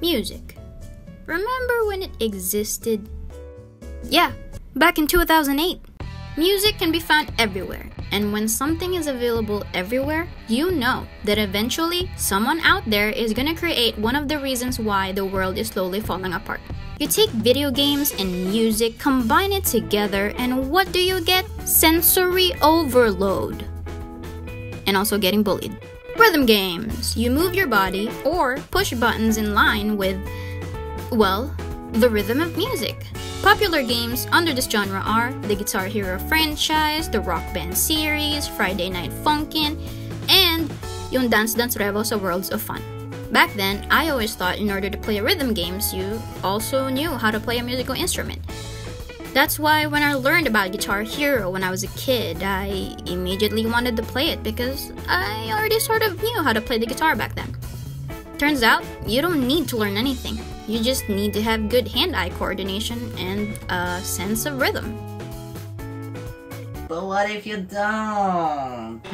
Music. Remember when it existed? Yeah, back in 2008. Music can be found everywhere, and when something is available everywhere, you know that eventually someone out there is gonna create one of the reasons why the world is slowly falling apart. You take video games and music, combine it together, and what do you get? Sensory overload. And also getting bullied. Rhythm games. You move your body or push buttons in line with, well, the rhythm of music. Popular games under this genre are the Guitar Hero franchise, the Rock Band series, Friday Night Funkin', and yung Dance Dance Revo sa Worlds of Fun. Back then, I always thought in order to play rhythm games, you also knew how to play a musical instrument. That's why when I learned about Guitar Hero when I was a kid, I immediately wanted to play it because I already sort of knew how to play the guitar back then. Turns out, you don't need to learn anything. You just need to have good hand-eye coordination and a sense of rhythm. But what if you don't?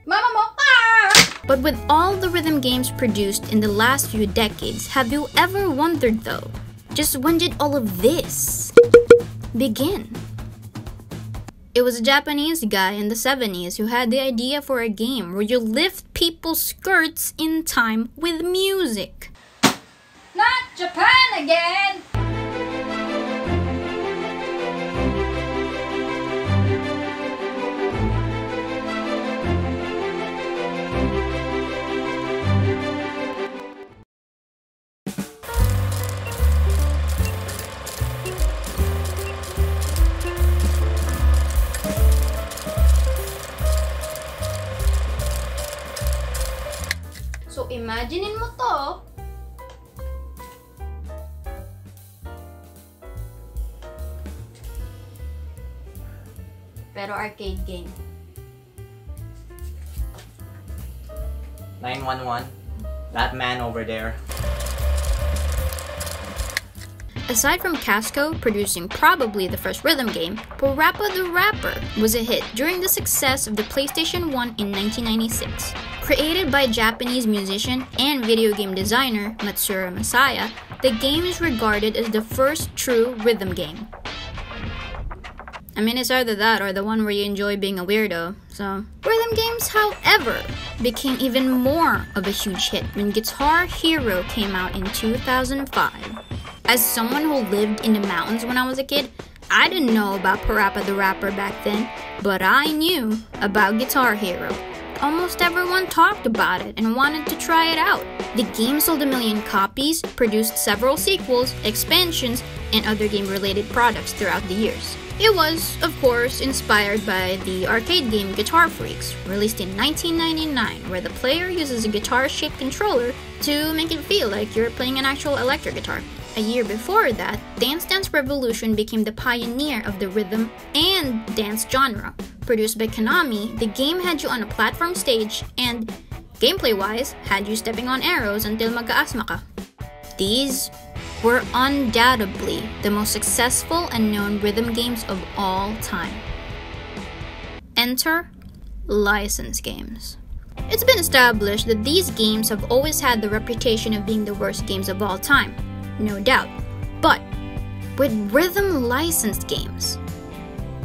Mama mo! But with all the rhythm games produced in the last few decades, have you ever wondered though, just when did all of this begin? It was a Japanese guy in the 70s who had the idea for a game where you lift people's skirts in time with music. Not Japan again! So, imaginein mo to. Pero arcade game. 911. That man over there. Aside from Casco producing probably the first rhythm game, Parappa the Rapper was a hit during the success of the PlayStation 1 in 1996. Created by Japanese musician and video game designer Matsura Masaya, the game is regarded as the first true rhythm game. I mean, it's either that or the one where you enjoy being a weirdo, so. Rhythm games, however, became even more of a huge hit when Guitar Hero came out in 2005. As someone who lived in the mountains when I was a kid, I didn't know about Parappa the Rapper back then, but I knew about Guitar Hero. Almost everyone talked about it and wanted to try it out. The game sold 1 million copies, produced several sequels, expansions, and other game-related products throughout the years. It was, of course, inspired by the arcade game Guitar Freaks, released in 1999, where the player uses a guitar-shaped controller to make it feel like you're playing an actual electric guitar. A year before that, Dance Dance Revolution became the pioneer of the rhythm and dance genre. Produced by Konami, the game had you on a platform stage and, gameplay-wise, had you stepping on arrows until mag-aasma ka. These were undoubtedly the most successful and known rhythm games of all time. Enter license games. It's been established that these games have always had the reputation of being the worst games of all time. No doubt. But with rhythm licensed games,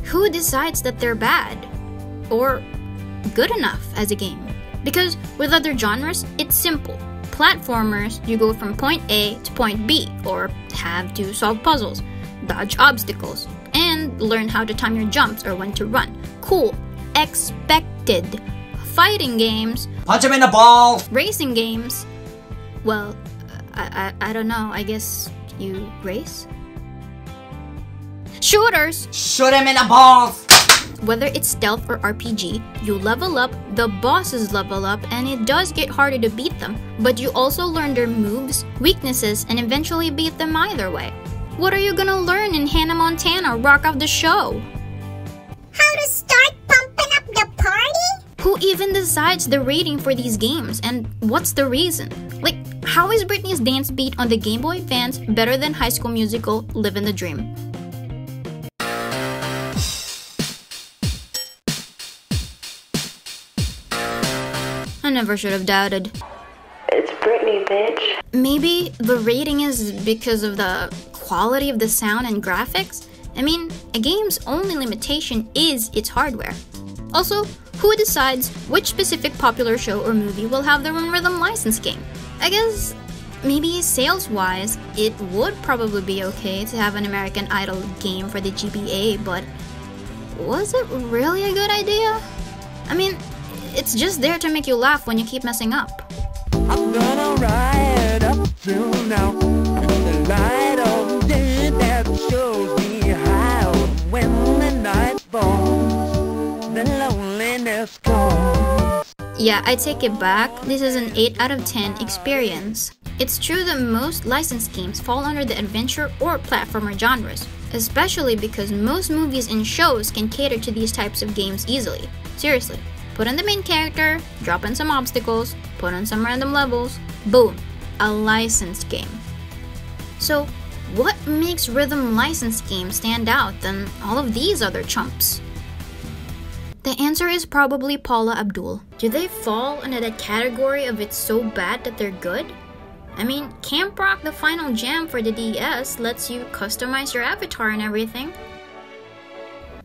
who decides that they're bad or good enough as a game? Because with other genres, it's simple. Platformers, you go from point A to point B, or have to solve puzzles, dodge obstacles, and learn how to time your jumps or when to run. Cool. Expected. Fighting games. Punch him in the balls! Racing games. Well, I don't know, I guess you race? Shooters! Shoot him in the balls! Whether it's stealth or RPG, you level up, the bosses level up, and it does get harder to beat them, but you also learn their moves, weaknesses, and eventually beat them either way. What are you gonna learn in Hannah Montana Rock of the Show? How to start pumping up the party? Who even decides the rating for these games, and what's the reason? Like, how is Britney's dance beat on the Game Boy Advance better than High School Musical Livin' the Dream? I never should have doubted. It's Britney, bitch. Maybe the rating is because of the quality of the sound and graphics? I mean, a game's only limitation is its hardware. Also, who decides which specific popular show or movie will have their own rhythm license game? I guess maybe sales-wise, it would probably be okay to have an American Idol game for the GBA, but was it really a good idea? I mean, it's just there to make you laugh when you keep messing up. I'm gonna ride up till now. The light of day that shows me how when the night falls, the loneliness comes. Yeah, I take it back. This is an 8 out of 10 experience. It's true that most licensed games fall under the adventure or platformer genres, especially because most movies and shows can cater to these types of games easily. Seriously, put in the main character, drop in some obstacles, put in some random levels, boom, a licensed game. So, what makes rhythm licensed games stand out than all of these other chumps? The answer is probably Paula Abdul. Do they fall under the category of it's so bad that they're good? I mean, Camp Rock the Final Jam for the DS lets you customize your avatar and everything.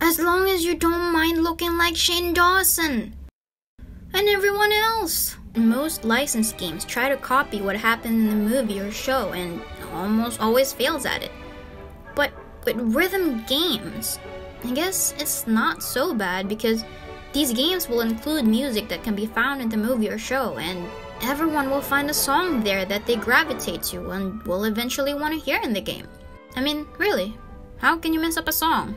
As long as you don't mind looking like Shane Dawson and everyone else. Most licensed games try to copy what happened in the movie or show and almost always fails at it. But with rhythm games, I guess it's not so bad because these games will include music that can be found in the movie or show, and everyone will find a song there that they gravitate to and will eventually want to hear in the game. I mean, really, how can you mess up a song?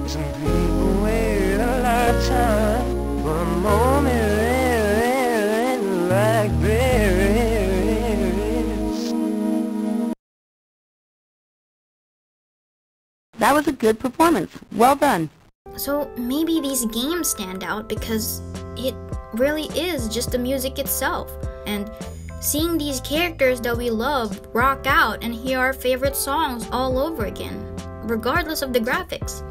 Some people wait a lifetime for a moment like this. That was a good performance. Well done. So maybe these games stand out because it really is just the music itself, and seeing these characters that we love rock out and hear our favorite songs all over again, regardless of the graphics.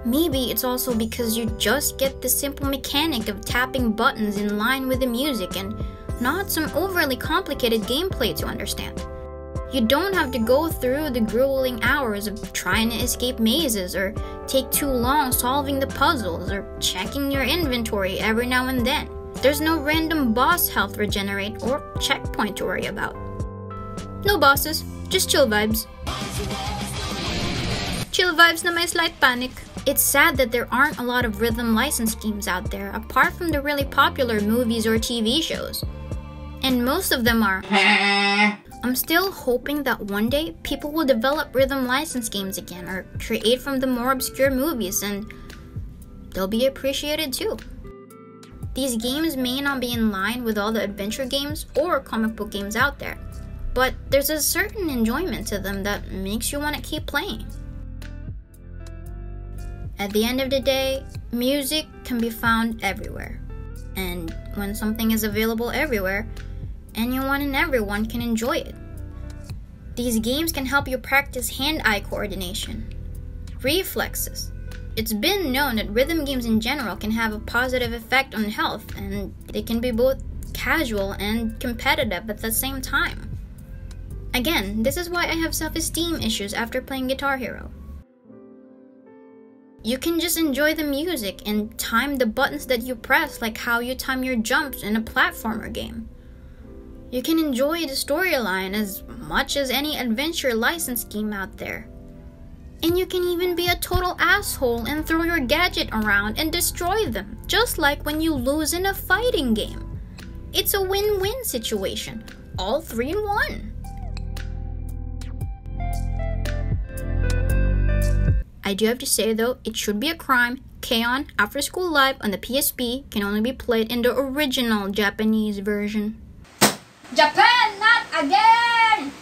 Maybe it's also because you just get the simple mechanic of tapping buttons in line with the music and not some overly complicated gameplay to understand. You don't have to go through the grueling hours of trying to escape mazes or take too long solving the puzzles or checking your inventory every now and then. There's no random boss health regenerate or checkpoint to worry about. No bosses, just chill vibes. Chill vibes na may slight panic. It's sad that there aren't a lot of rhythm license games out there apart from the really popular movies or TV shows. And most of them are. I'm still hoping that one day people will develop rhythm license games again or create from the more obscure movies, and they'll be appreciated too. These games may not be in line with all the adventure games or comic book games out there, but there's a certain enjoyment to them that makes you want to keep playing. At the end of the day, music can be found everywhere, and when something is available everywhere, anyone and everyone can enjoy it. These games can help you practice hand-eye coordination, reflexes. It's been known that rhythm games in general can have a positive effect on health, and they can be both casual and competitive at the same time. Again, this is why I have self-esteem issues after playing Guitar Hero. You can just enjoy the music and time the buttons that you press like how you time your jumps in a platformer game. You can enjoy the storyline as much as any adventure license game out there. And you can even be a total asshole and throw your gadget around and destroy them, just like when you lose in a fighting game. It's a win-win situation, all 3 in 1. I do have to say though, it should be a crime. K-On! After School Live on the PSP can only be played in the original Japanese version. Japan, not again!